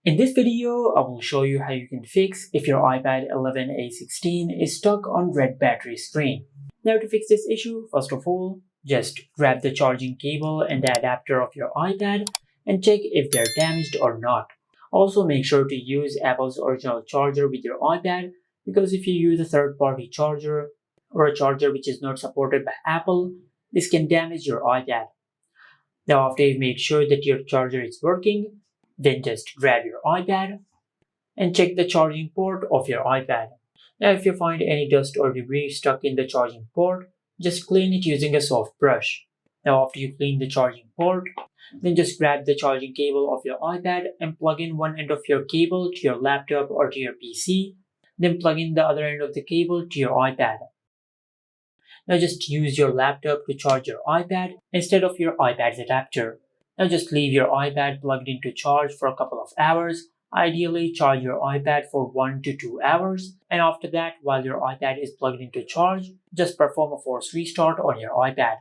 In this video, I will show you how you can fix if your iPad 11A16 is stuck on red battery screen. Now to fix this issue, first of all, just grab the charging cable and the adapter of your iPad and check if they're damaged or not. Also make sure to use Apple's original charger with your iPad, because if you use a third-party charger or a charger which is not supported by Apple, this can damage your iPad. Now after you've made sure that your charger is working, then just grab your iPad and check the charging port of your iPad. Now if you find any dust or debris stuck in the charging port, just clean it using a soft brush. Now after you clean the charging port, then just grab the charging cable of your iPad and plug in one end of your cable to your laptop or to your PC, then plug in the other end of the cable to your iPad. Now just use your laptop to charge your iPad instead of your iPad's adapter. Now just leave your iPad plugged into charge for a couple of hours. Ideally, charge your iPad for 1 to 2 hours, and after that, while your iPad is plugged into charge, just perform a force restart on your iPad.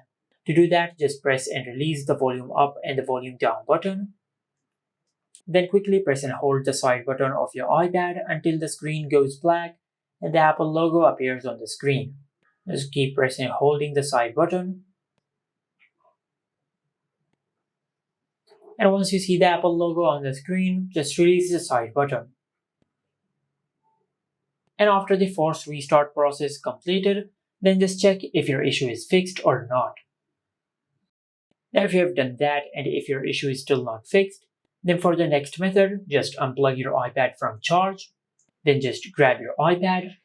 To do that, just press and release the volume up and the volume down button. Then quickly press and hold the side button of your iPad until the screen goes black and the Apple logo appears on the screen. Just keep pressing and holding the side button. And once you see the Apple logo on the screen, just release the side button. And after the force restart process completed, then just check if your issue is fixed or not. Now if you have done that and if your issue is still not fixed, then for the next method, just unplug your iPad from charge, then just grab your iPad.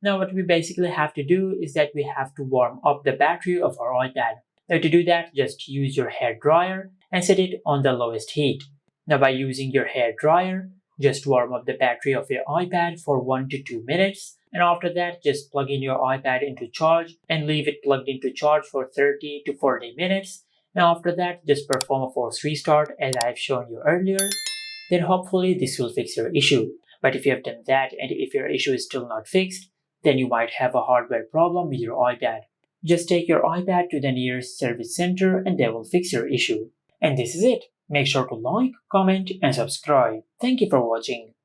Now what we basically have to do is that we have to warm up the battery of our iPad. Now to do that, just use your hair dryer and set it on the lowest heat. Now by using your hair dryer, just warm up the battery of your iPad for 1 to 2 minutes, and after that just plug in your iPad into charge and leave it plugged into charge for 30 to 40 minutes. Now after that just perform a force restart as I have shown you earlier. Then hopefully this will fix your issue. But if you have done that and if your issue is still not fixed, then you might have a hardware problem with your iPad. Just take your iPad to the nearest service center and they will fix your issue. And this is it. Make sure to like, comment, and subscribe. Thank you for watching.